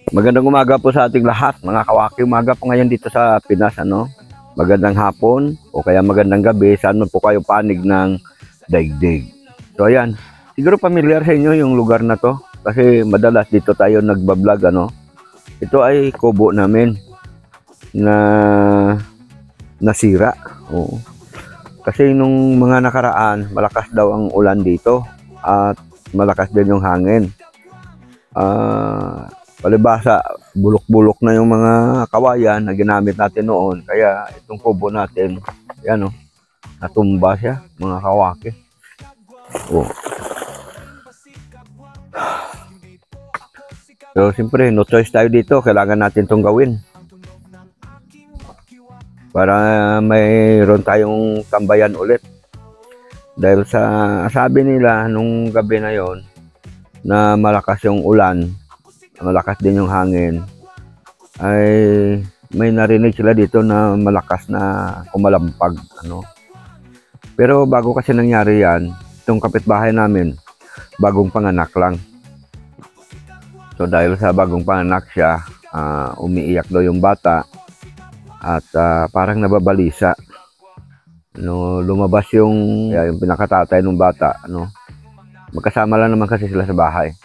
Magandang umaga po sa ating lahat, mga kawaki. Umaga po ngayon dito sa Pinas, ano? Magandang hapon o kaya magandang gabi. Saan man po kayo panig ng daigdig. So ayan, siguro familiar sa inyo yung lugar na to kasi madalas dito tayo nagbablog, ano? Ito ay kubo namin na nasira. Oo. Kasi nung mga nakaraan, malakas daw ang ulan dito at malakas din yung hangin. Palibasa, bulok-bulok na yung mga kawayan na ginamit natin noon. Kaya itong kubo natin, yan o, natumba siya, mga kawaki. Oh. So, siyempre, no choice tayo dito. Kailangan natin itong gawin. Para mayroon tayong tambayan ulit. Dahil sa sabi nila nung gabi na yon na malakas yung ulan, malakas din yung hangin, ay may narinig sila dito na malakas na kumalampag, ano. Pero bago kasi nangyari yan, itong kapitbahay namin, bagong panganak lang. So dahil sa bagong panganak siya, umiiyak daw yung bata at parang nababalisa. No, lumabas yung pinakatatay ng bata, ano. Magkasama lang naman kasi sila sa bahay.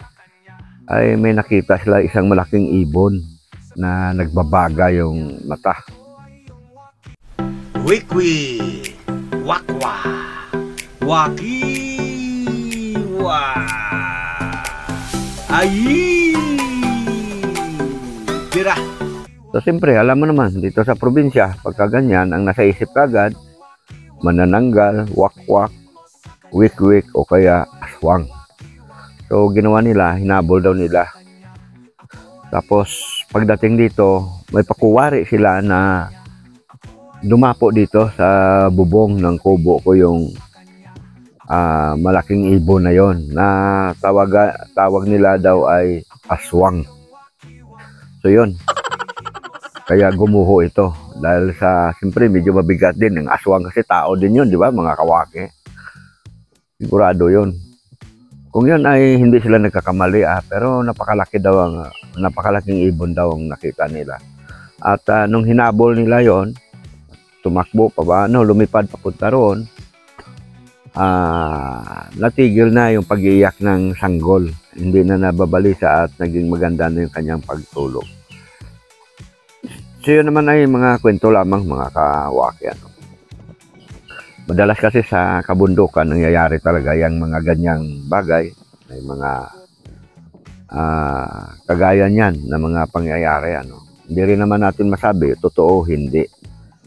Ay may nakita sila isang malaking ibon na nagbabaga yung mata. Wikwi, wakwa, wakiwa, ayi, tira. So siyempre, alam mo naman, dito sa probinsya, pagka ganyan, ang nasa isip kagad, manananggal, wakwak, wikwik, o kaya aswang. So ginawa nila, hinabol daw nila. Tapos pagdating dito, may pakuwari sila na dumapo dito sa bubong ng kubo ko yung malaking ibon na yon na tawag nila daw ay aswang. So yun, kaya gumuho ito dahil sa siyempre medyo mabigat din ng aswang kasi tao din yun, di ba mga kawaki? Sigurado yun. Kung yun ay hindi sila nagkakamali, pero napakalaking ibon daw ang nakita nila. At nung hinabol nila yon, tumakbo pa ba, lumipad papunta roon, natigil na yung pag-iiyak ng sanggol. Hindi na nababalisa at naging maganda na yung kanyang pagtulog. So yun naman ay mga kwento lamang, mga kawaki, ano. Madalas kasi sa kabundukan nangyayari talaga yung mga ganyang bagay. May mga kagaya niyan na mga pangyayari, ano. Hindi rin naman natin masabi, totoo, hindi.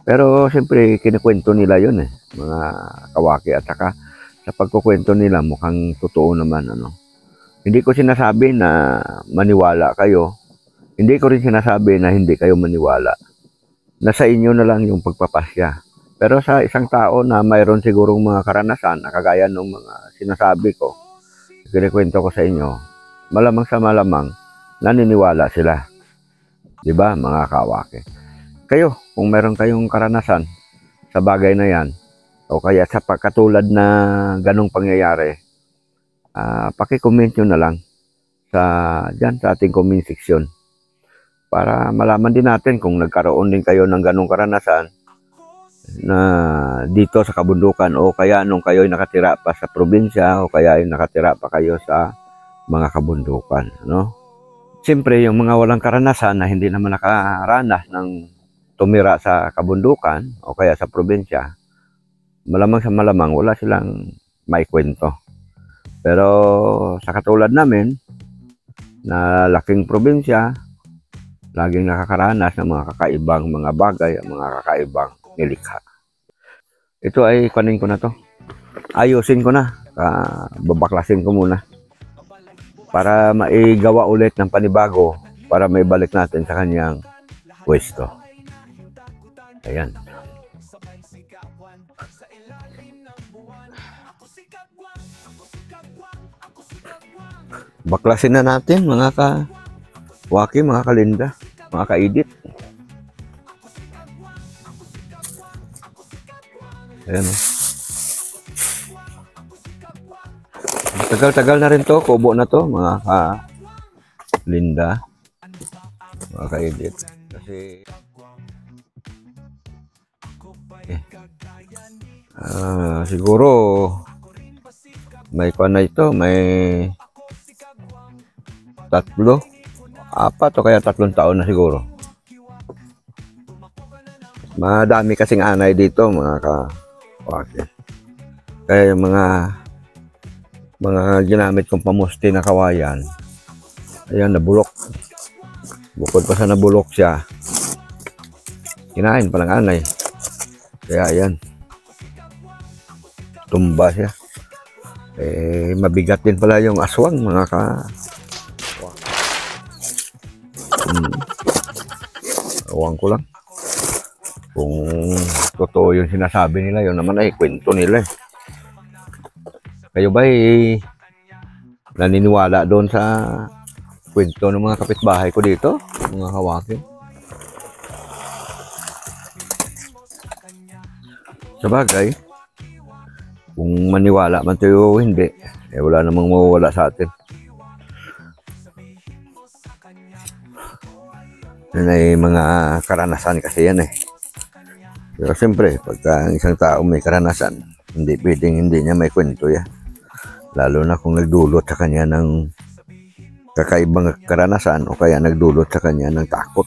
Pero siyempre, kinikwento nila yun mga kawaki. At saka sa pagkukwento nila, mukhang totoo naman, ano. Hindi ko sinasabi na maniwala kayo. Hindi ko rin sinasabi na hindi kayo maniwala. Nasa inyo na lang yung pagpapasya. Pero sa isang tao na mayroon sigurong mga karanasan na kagaya ng mga sinasabi ko, kinikwento ko sa inyo, malamang sa malamang, naniniwala sila. Diba, mga kawaki? Kayo, kung meron kayong karanasan sa bagay na yan, o kaya sa pagkatulad na ganong pangyayari, paki-comment nyo na lang dyan sa ating comment section. Para malaman din natin kung nagkaroon din kayo ng ganong karanasan na dito sa kabundukan o kaya nung kayo'y nakatira pa sa probinsya o kaya ay nakatira pa kayo sa mga kabundukan, no? Siyempre, yung mga walang karanasan na hindi naman nakaranas ng tumira sa kabundukan o kaya sa probinsya, malamang sa malamang wala silang maikwento. Pero sa katulad namin na laking probinsya, laging nakakaranas ng mga kakaibang mga bagay, mga kakaibang nilikha. Ito ay kunin ko na to. Ayusin ko na. Babaklasin ko muna. Para maigawa ulit ng panibago para may balik natin sa kanyang pwesto. Ayan. Baklasin na natin mga kawaki, mga kalinda, mga kaedit. Ayan o. Tagal-tagal na rin to, kubo na to, mga Linda, mga ka-edit. Kasi siguro may na ito, may 3, 4 o kaya 3 taon na siguro. Madami kasing anay dito, mga ka-waki. Kaya yung mga ginamit kong pamusti na kawayan, ayan, nabulok. Bukod pa sa nabulok siya, kinain pa ng anay. Kaya ayan, tumba siya. Mabigat din pala yung aswang, mga ka. Awang ko lang. Kung totoo yung sinasabi nila, yun naman ay kwento nila eh. Kayo ba naniniwala doon sa kwento ng mga kapitbahay ko dito, mga kawakin? Sabagay, kung maniwala man tayo o hindi, wala namang mawawala sa atin. Yan ay mga karanasan kasi yan eh. Pero siyempre, pagka isang tao may karanasan, hindi pwedeng hindi niya may kwento yan. Lalo na kung nagdulot sa kanya ng kakaibang karanasan o kaya nagdulot sa kanya ng takot.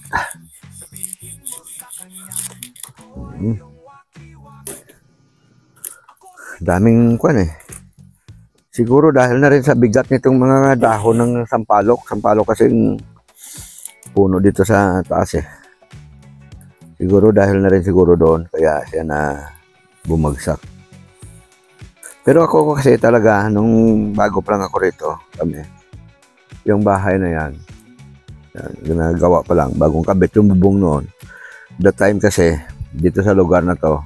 Daming kwan eh. Siguro dahil na rin sa bigat nitong mga dahon ng sampalok. Sampalok kasing puno dito sa taas eh. Siguro dahil na rin siguro doon, kaya siya na bumagsak. Pero ako kasi talaga, nung bago pa lang ako rito, kami, yung bahay na yan, ginagawa pa lang, bagong kabit yung bubong noon. That time kasi, dito sa lugar na to,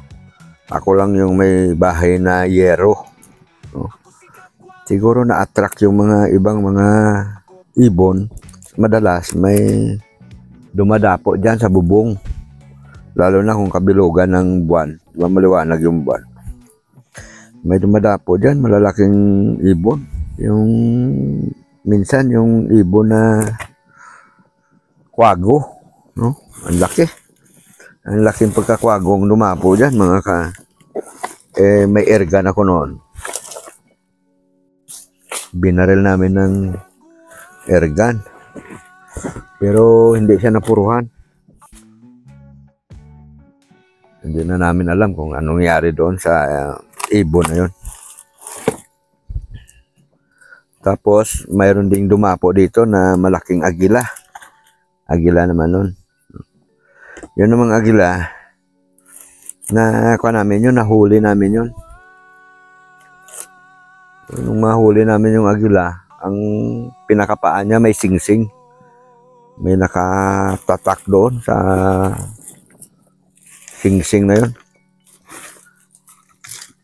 ako lang yung may bahay na yero. No? Siguro na-attract yung mga ibang mga ibon. Madalas may dumadapo dyan sa bubong. Lalo na kung kabilugan ng buwan. Diba maliwanag yung buwan. May dumadapo dyan, malalaking ibon. Yung minsan yung ibon na kwago. No? Ang laki. Ang laking pagkakwagong dumapo dyan, mga ka. May airgun ako noon. Binaril namin ng airgun. Pero hindi siya napuruhan. Hindi na namin alam kung anong nangyari doon sa ibon na yun. Tapos, mayroon ding dumapo dito na malaking agila. Agila naman nun. Yun namang agila, na kuha namin yun, nahuli namin yun. Nung mahuli namin yung agila, ang pinakapaan niya may singsing. May nakatatak doon sa singsing na yun.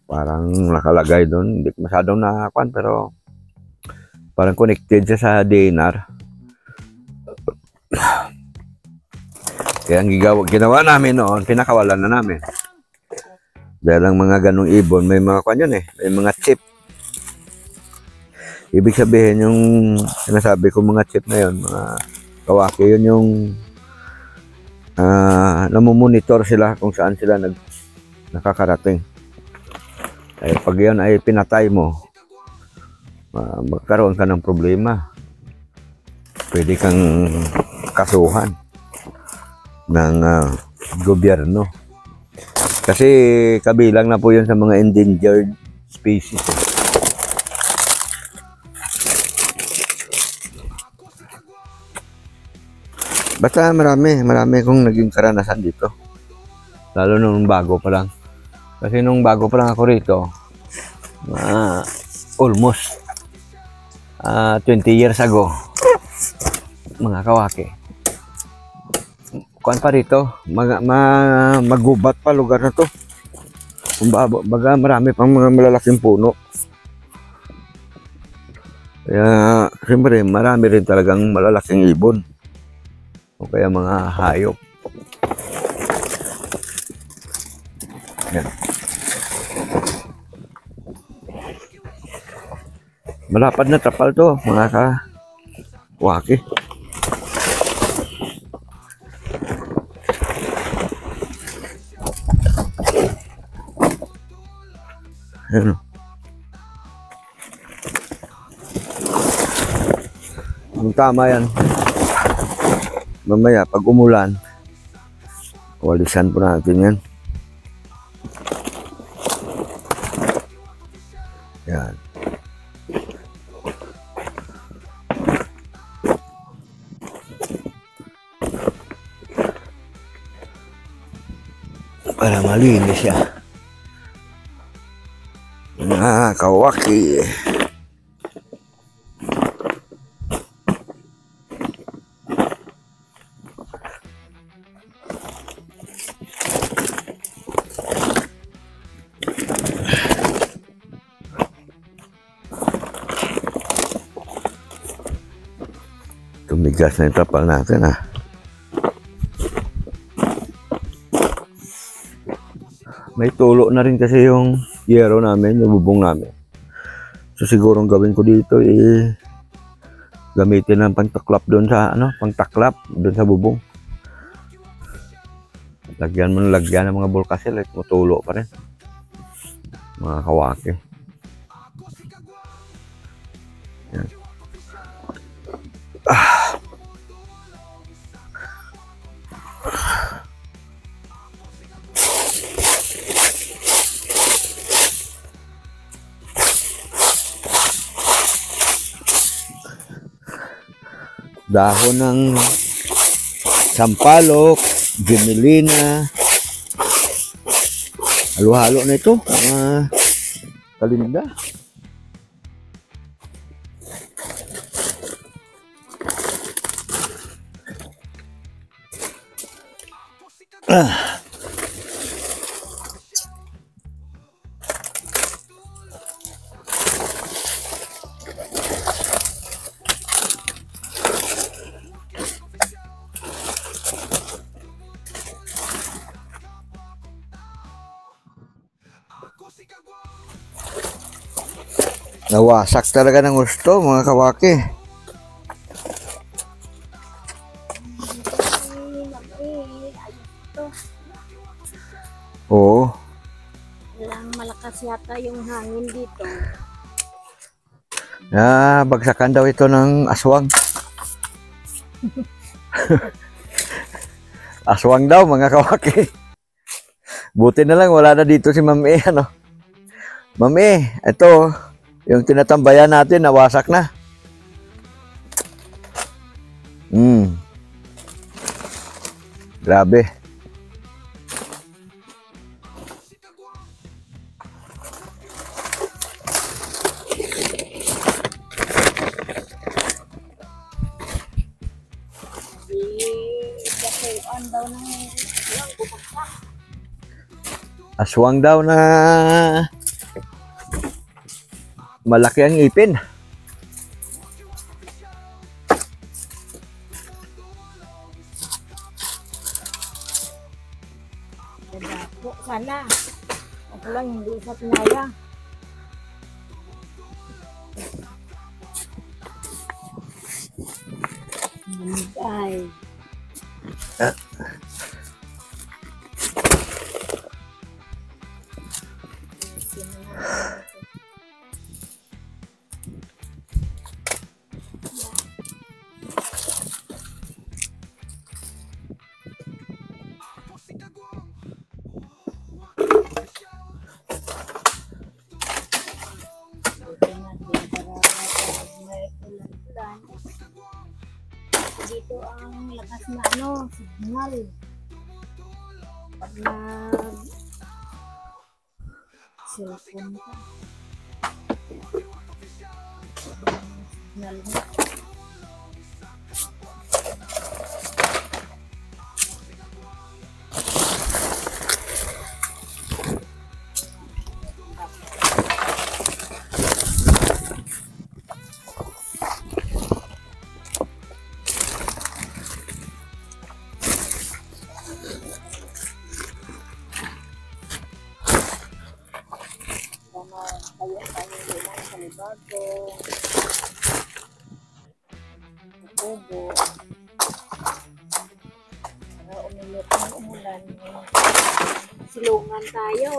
Parang nakalagay doon. Hindi masyadong nakakuan, pero parang connected siya sa DNR. Kaya ang ginawa namin noon, pinakawalan na namin. Dahil ang mga ganong ibon, may mga kuan yun eh. May mga chip. Ibig sabihin yung sinasabi ko mga chip na yun, mga kawaki, yun yung namumonitor sila kung saan sila nakakarating. Ay, pag yun ay pinatay mo, magkaroon ka ng problema. Pwede kang kasuhan ng gobyerno. Kasi kabilang na po yun sa mga endangered species. Basta marami kong naging karanasan dito. Lalo nung bago pa lang. Kasi nung bago pa lang ako rito, almost 20 years ago, mga kawaki. Kuan pa rito, magubat pa lugar na to. Baga marami pang mga malalaking puno. Kaya siyempre marami rin talagang malalaking ibon. O kaya mga hayop. Yan. Malapad na trapal to, mga kawaki. Ayan o. Ang tama yan. Mamaya, pag umulan, walisan po natin yan. Yan. Para malinis siya. Mga kawaki. Tumigas na yung trapal natin ah. May tulo na rin kasi yung yero namin, yung bubong namin. So siguro ang gawin ko dito gamitin ng pangtaklap doon sa pangtaklap doon sa bubong. Lagyan mo ng lagyan ng mga bulkasil, mutulo pa rin. Mga kawaki. Yan. Dahon ng sampalok, gimelina, halo-halo na ito, mga kalinda. Nawasak talaga ng gusto, mga kawaki. Oo. Walang malakas yata yung hangin dito. Bagsakan daw ito ng aswang. Aswang daw, mga kawaki. Buti na lang, wala na dito si Ma'am E, Ma'am E, ito, yung tinatambayan natin, nawasak na. Grabe. Dakuan daw ng Aswang daw na malaki ang ipin. dako sana. Ako lang hindi sa pinaya. Ay. Dito ang lakas na signal. Pag cellphone ka. Signal mo. Kaya tayo nila sa liba. bagong tubo. Para umilot ng umulan. Silungan tayo.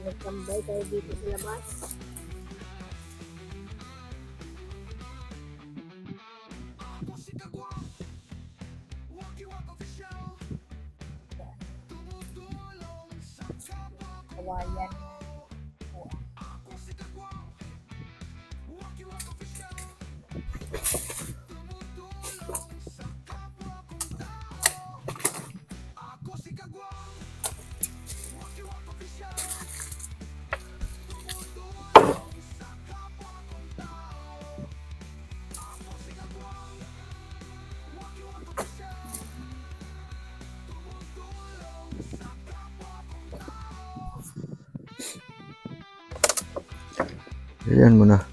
Nagtambay tayo dito sa labas. Kawayan. Ayan mo na.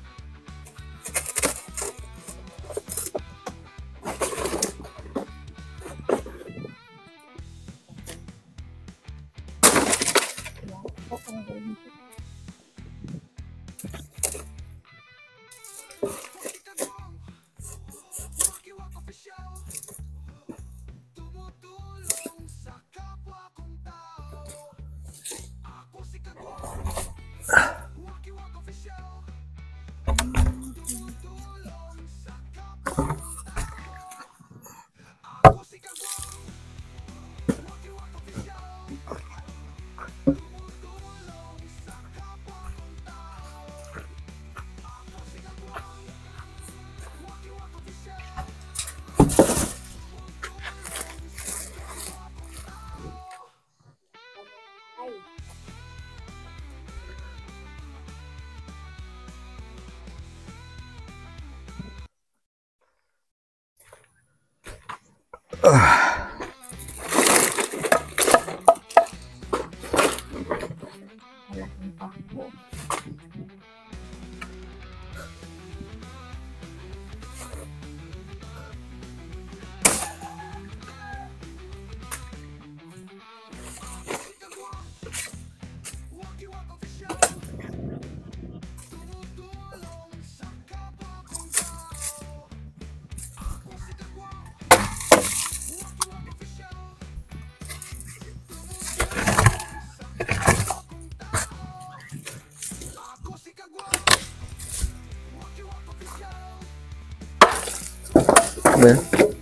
Malaking pako. Ba yan?